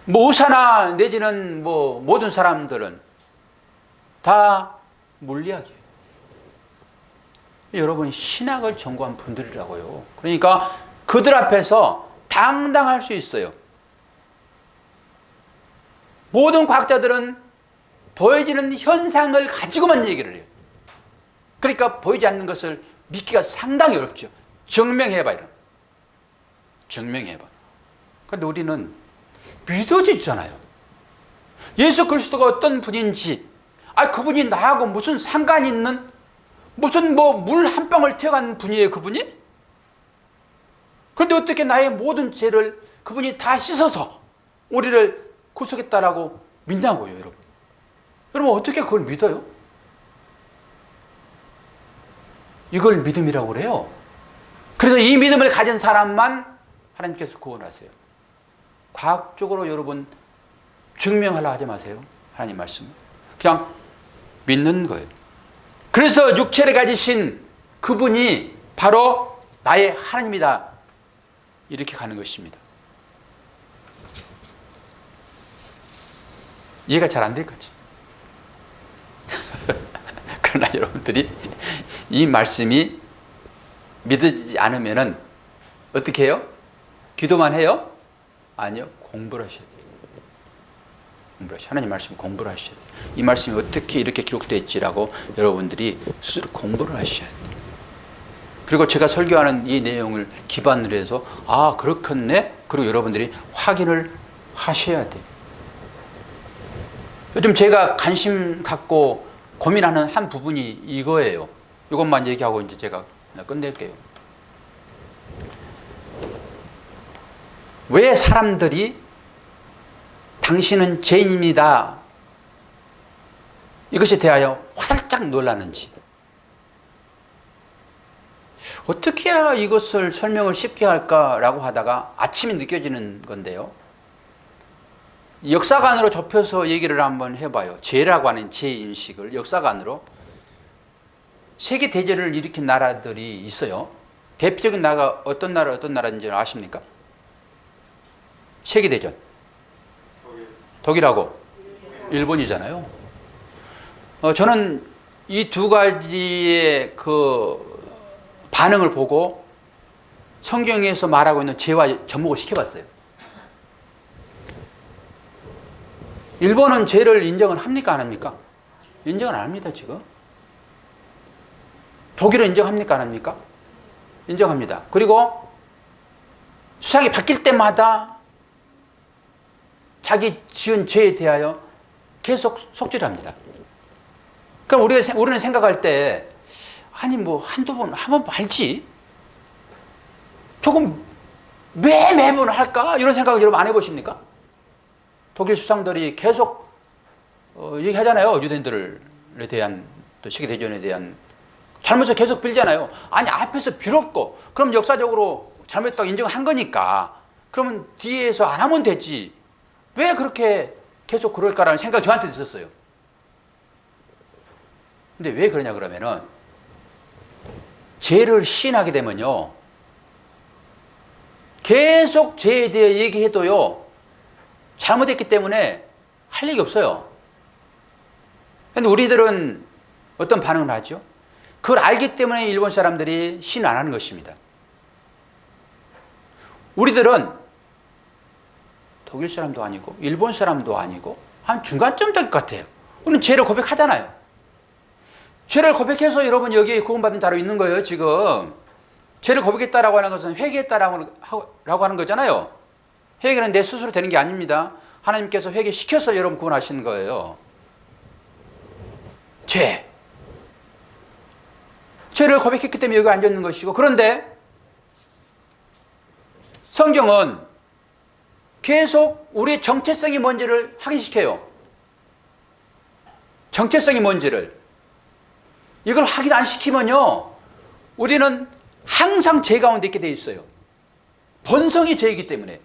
뭐 의사나 내지는 뭐 모든 사람들은 다 물리학이에요. 여러분 신학을 전공한 분들이라고요. 그러니까 그들 앞에서 당당할 수 있어요. 모든 과학자들은 보여지는 현상을 가지고만 얘기를 해요. 그러니까 보이지 않는 것을 믿기가 상당히 어렵죠. 증명해봐 이런. 증명해봐. 그런데 우리는 믿어지잖아요. 예수 그리스도가 어떤 분인지, 그분이 나하고 무슨 상관이 있는, 무슨 뭐 물 한 방울 튀어간 분이에요, 그분이? 그런데 어떻게 나의 모든 죄를 그분이 다 씻어서 우리를 구속했다라고 믿냐고요, 여러분. 여러분 어떻게 그걸 믿어요? 이걸 믿음이라고 그래요. 그래서 이 믿음을 가진 사람만 하나님께서 구원하세요. 과학적으로 여러분 증명하려 하지 마세요. 하나님 말씀. 그냥 믿는 거예요. 그래서 육체를 가지신 그분이 바로 나의 하나님이다. 이렇게 가는 것입니다. 이해가 잘 안 될 거지. 그러나 여러분들이 이 말씀이 믿어지지 않으면은 어떻게 해요? 기도만 해요? 아니요. 공부를 하셔야 돼요. 공부를 하셔야, 하나님 말씀 공부를 하셔야 돼요. 이 말씀이 어떻게 이렇게 기록되어 있지라고 여러분들이 스스로 공부를 하셔야 돼요. 그리고 제가 설교하는 이 내용을 기반으로 해서 그렇겠네? 그리고 여러분들이 확인을 하셔야 돼요. 요즘 제가 관심 갖고 고민하는 한 부분이 이거예요. 이것만 얘기하고 이제 제가 끝낼게요. 왜 사람들이 당신은 죄인입니다, 이것에 대하여 화들짝 놀라는지, 어떻게 해야 이것을 설명을 쉽게 할까라고 하다가 아침이 느껴지는 건데요. 역사관으로 좁혀서 얘기를 한번 해봐요. 죄라고 하는 죄인식을 역사관으로. 세계대전을 일으킨 나라들이 있어요. 대표적인 나라가 어떤 나라인지 아십니까? 세계대전. 독일하고 일본이잖아요. 저는 이 두 가지의 그 반응을 보고 성경에서 말하고 있는 죄와 접목을 시켜봤어요. 일본은 죄를 인정을 합니까, 안 합니까? 인정을 안 합니다, 지금. 독일은 인정합니까, 안 합니까? 인정합니다. 그리고 수상이 바뀔 때마다 자기 지은 죄에 대하여 계속 속죄합니다. 그럼 우리는 생각할 때, 뭐 한두 번 하면 알지, 조금 왜 매번 할까? 이런 생각을 여러분 안 해보십니까? 독일 수상들이 계속 얘기하잖아요. 유대인들에 대한, 또 세계대전에 대한 잘못을 계속 빌잖아요. 앞에서 빌었고, 그럼 역사적으로 잘못했다고 인정을 한 거니까 그러면 뒤에서 안 하면 되지, 왜 그렇게 계속 그럴까라는 생각이 저한테 있었어요. 근데 왜 그러냐 그러면은, 죄를 시인하게 되면요, 계속 죄에 대해 얘기해도요, 잘못했기 때문에 할 얘기 없어요. 근데 우리들은 어떤 반응을 하죠? 그걸 알기 때문에 일본 사람들이 시인 안 하는 것입니다. 우리들은 독일 사람도 아니고 일본 사람도 아니고 한 중간점 될 것 같아요. 우리는 죄를 고백하잖아요. 죄를 고백해서 여러분 여기에 구원받은 자로 있는 거예요. 지금 죄를 고백했다라고 하는 것은 회개했다라고 하는 거잖아요. 회개는 내 스스로 되는 게 아닙니다. 하나님께서 회개시켜서 여러분 구원하시는 거예요. 죄를 고백했기 때문에 여기 앉아 있는 것이고, 그런데 성경은 계속 우리의 정체성이 뭔지를 확인시켜요. 정체성이 뭔지를. 이걸 확인 안 시키면요, 우리는 항상 죄 가운데 있게 돼 있어요. 본성이 죄이기 때문에.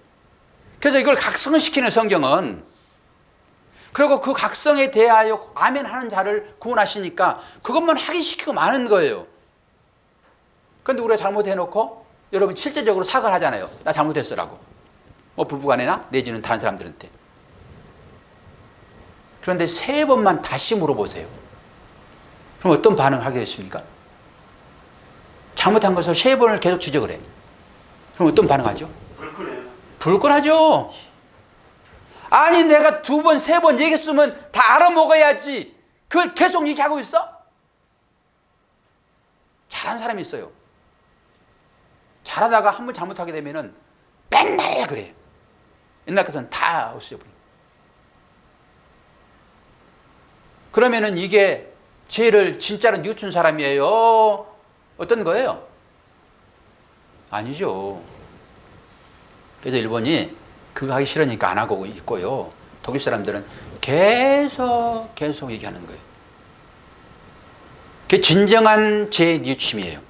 그래서 이걸 각성시키는 성경은, 그리고 그 각성에 대하여 아멘 하는 자를 구원하시니까 그것만 확인시키고 마는 거예요. 그런데 우리가 잘못해놓고 여러분 실제적으로 사과를 하잖아요. 나 잘못했어라고. 뭐 부부간에나 내지는 다른 사람들한테. 그런데 3번만 다시 물어보세요. 그럼 어떤 반응을 하게 됐습니까? 잘못한 것을 3번을 계속 지적을 해. 그럼 어떤 반응하죠? 불끈해요. 불끈하죠. 아니 내가 2번, 3번 얘기했으면 다 알아먹어야지. 그걸 계속 얘기하고 있어? 잘하는 사람이 있어요. 잘하다가 한 번 잘못하게 되면은 맨날 그래요. 옛날 것은 다 없어져버려요. 그러면은 이게 죄를 진짜로 뉘우친 사람이에요? 어떤 거예요? 아니죠. 그래서 일본이 그거 하기 싫으니까 안 하고 있고요. 독일 사람들은 계속 얘기하는 거예요. 그게 진정한 죄 뉘우침이에요.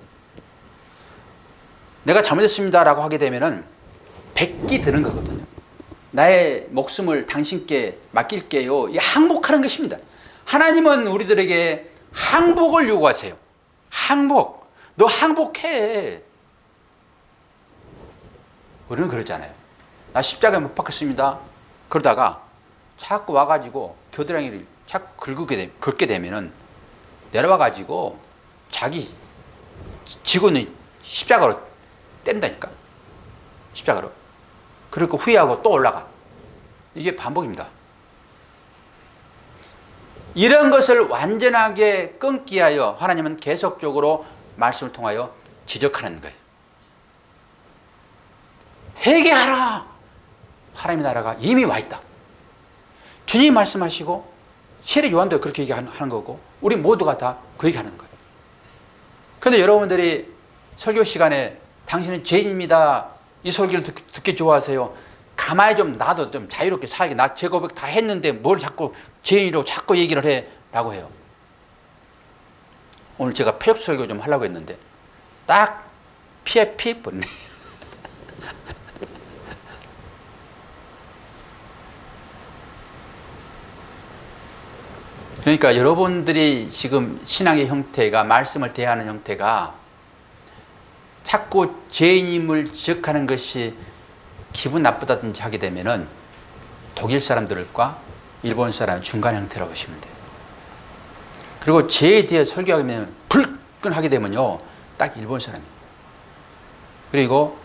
내가 잘못했습니다라고 하게 되면은 백기 드는 거거든요. 나의 목숨을 당신께 맡길게요. 이 항복하는 것입니다. 하나님은 우리들에게 항복을 요구하세요. 항복. 너 항복해. 우리는 그러잖아요. 나 십자가에 못 박혔습니다. 그러다가 자꾸 와가지고 겨드랑이를 자꾸 긁게 되면은 내려와가지고 자기 지구는 십자가로 때린다니까. 십자가로. 그리고 후회하고 또 올라가. 이게 반복입니다. 이런 것을 완전하게 끊기 위하여 하나님은 계속적으로 말씀을 통하여 지적하는 거예요. 회개하라. 하나님의 나라가 이미 와 있다. 주님이 말씀하시고 세례 요한도 그렇게 얘기하는 거고 우리 모두가 다 그 얘기하는 거예요. 그런데 여러분들이 설교 시간에 당신은 죄인입니다. 이 설교를 듣기 좋아하세요. 가만히 좀 놔도 좀 자유롭게 살게. 나 제 고백 다 했는데 뭘 자꾸 죄인으로 자꾸 얘기를 해. 라고 해요. 오늘 제가 폐역 설교 좀 하려고 했는데 딱 피해 버리네. 그러니까 여러분들이 지금 신앙의 형태가, 말씀을 대하는 형태가 자꾸 죄인임을 지적하는 것이 기분 나쁘다든지 하게 되면은 독일 사람들과 일본 사람 중간 형태라고 보시면 돼요. 그리고 죄에 대해 설교하면 불끈하게 되면요, 딱 일본 사람이에요. 그리고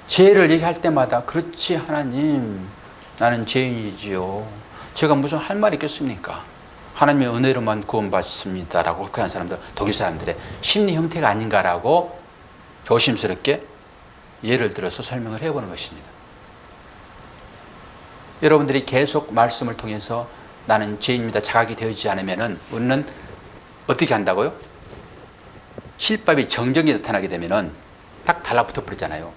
죄를 얘기할 때마다 그렇지 하나님, 나는 죄인이지요. 제가 무슨 할 말이 있겠습니까? 하나님의 은혜로만 구원받습니다라고 그렇게 하는 사람들, 독일 사람들의 심리 형태가 아닌가라고 조심스럽게 예를 들어서 설명을 해보는 것입니다. 여러분들이 계속 말씀을 통해서 나는 죄인입니다 자각이 되어지지 않으면 우리는 어떻게 한다고요? 실밥이 정정이 나타나게 되면 딱 달라붙어 버리잖아요.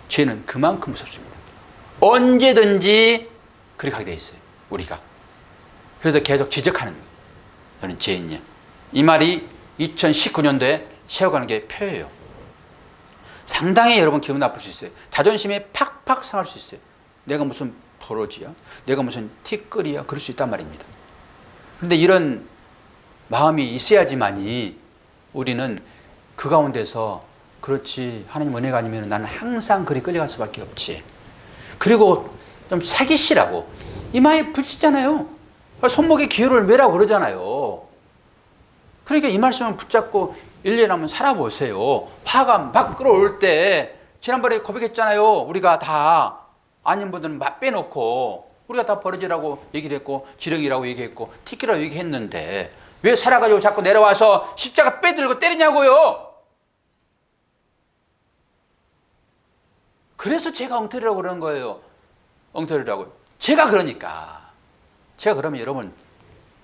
죄는 그만큼 무섭습니다. 언제든지 그렇게 하게 돼 있어요. 우리가. 그래서 계속 지적하는 거예요. 너는 죄인이야. 이 말이 2019년도에 세워가는 게 표예요. 상당히 여러분 기분 나쁠 수 있어요. 자존심이 팍팍 상할 수 있어요. 내가 무슨 버러지야? 내가 무슨 티끌이야? 그럴 수 있단 말입니다. 그런데 이런 마음이 있어야지만이 우리는 그 가운데서 그렇지, 하나님 은혜가 아니면 나는 항상 그리 끌려갈 수밖에 없지. 그리고 좀 사기시라고 이마에 붙이잖아요. 손목에 기호를 매라고 그러잖아요. 그러니까 이 말씀을 붙잡고 1년 한번 살아보세요. 화가 막 끌어올 때, 지난번에 고백했잖아요. 우리가 다 아닌 분들은 막 빼놓고 우리가 다 버러지라고 얘기를 했고 지렁이라고 얘기했고 티키라고 얘기했는데 왜 살아가지고 자꾸 내려와서 십자가 빼들고 때리냐고요. 그래서 제가 엉터리라고 그러는 거예요. 엉터리라고요. 제가 그러니까. 제가 그러면 여러분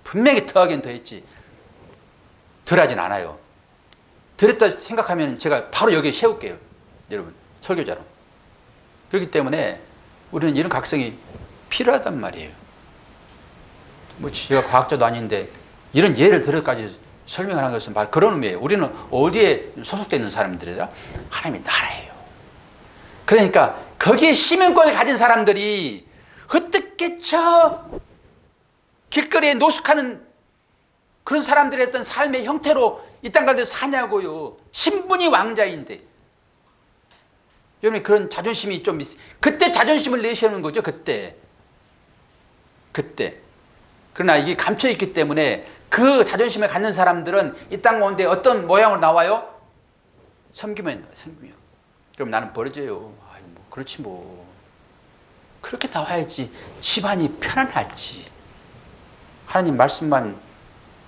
분명히 더하긴 더했지 덜하진 않아요. 덜했다 생각하면 제가 바로 여기에 세울게요. 여러분 설교자로. 그렇기 때문에 우리는 이런 각성이 필요하단 말이에요. 뭐 제가 과학자도 아닌데 이런 예를 들어까지 설명하는 것은 바로 그런 의미예요. 우리는 어디에 소속되어 있는 사람들이라? 하나님의 나라예요. 그러니까 거기에 시민권을 가진 사람들이 어떻게 저 길거리에 노숙하는 그런 사람들의 어떤 삶의 형태로 이 땅 가운데 사냐고요. 신분이 왕자인데. 여러분 그런 자존심이 좀 그때 자존심을 내시는 거죠. 그때. 그러나 이게 감춰 있기 때문에 그 자존심을 갖는 사람들은 이 땅 가운데 어떤 모양으로 나와요? 섬기면. 그럼 나는 버려져요. 아이 뭐 그렇지 뭐. 그렇게 나와야지 집안이 편안하지. 하나님 말씀만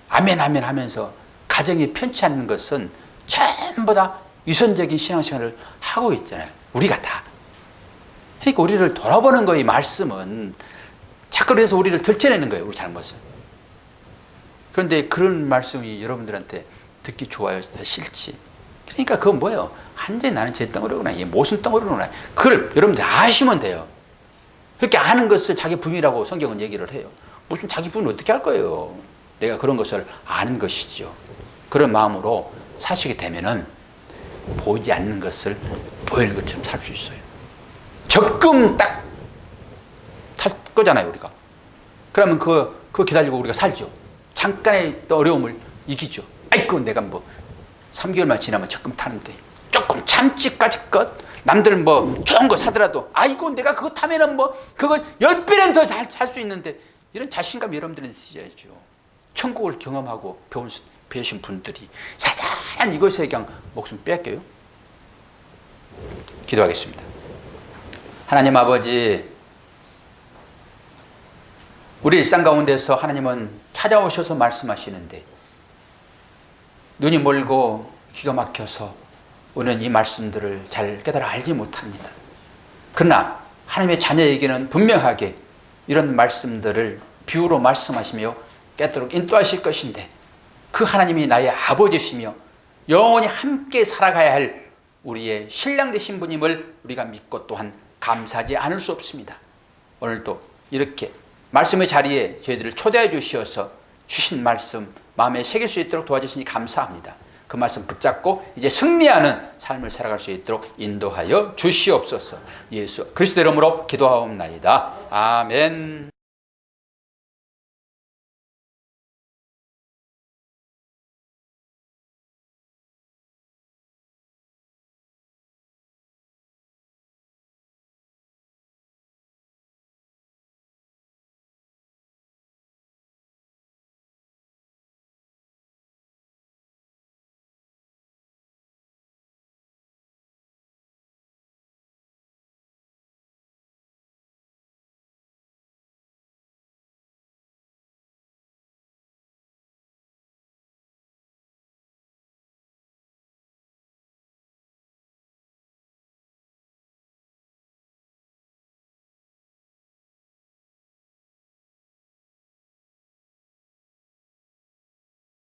아멘 아멘 하면서 가정이 편치 않는 것은 전부 다 위선적인 신앙생활을 하고 있잖아요. 우리가 다. 그러니까 우리를 돌아보는 거예요. 말씀은 자꾸 그래서 우리를 들춰내는 거예요. 우리 잘못을. 그런데 그런 말씀이 여러분들한테 듣기 좋아요? 싫지? 그러니까 그건 뭐예요? 완전히 나는 제 덩어리구나. 이게 무슨 덩어리구나. 그걸 여러분들이 아시면 돼요. 그렇게 아는 것을 자기 부인이라고 성경은 얘기를 해요. 무슨 자기 부인을 어떻게 할 거예요? 내가 그런 것을 아는 것이죠. 그런 마음으로 사시게 되면은 보이지 않는 것을 보이는 것처럼 살 수 있어요. 적금 딱 탈 거잖아요, 우리가. 그러면 그거 기다리고 우리가 살죠. 잠깐의 또 어려움을 이기죠. 아이고, 내가 뭐 3개월만 지나면 적금 타는데 조금 참지까지 것. 남들 뭐 좋은 거 사더라도 아이고 내가 그거 타면은 뭐 그거 10배는 더 잘 살 수 있는데 이런 자신감 여러분들은 있어야죠. 천국을 경험하고 배우신 분들이 사사한 이것에 그냥 목숨 뺏겨요. 기도하겠습니다. 하나님 아버지, 우리 일상 가운데서 하나님은 찾아오셔서 말씀하시는데 눈이 멀고 귀가 막혀서 우리는 이 말씀들을 잘 깨달아 알지 못합니다. 그러나 하나님의 자녀에게는 분명하게 이런 말씀들을 비유로 말씀하시며 깨닫도록 인도하실 것인데 그 하나님이 나의 아버지시며 영원히 함께 살아가야 할 우리의 신랑 되신 분임을 우리가 믿고 또한 감사하지 않을 수 없습니다. 오늘도 이렇게 말씀의 자리에 저희들을 초대해 주시어서 주신 말씀 마음에 새길 수 있도록 도와주시니 감사합니다. 그 말씀 붙잡고 이제 승리하는 삶을 살아갈 수 있도록 인도하여 주시옵소서. 예수 그리스도 이름으로 기도하옵나이다. 아멘.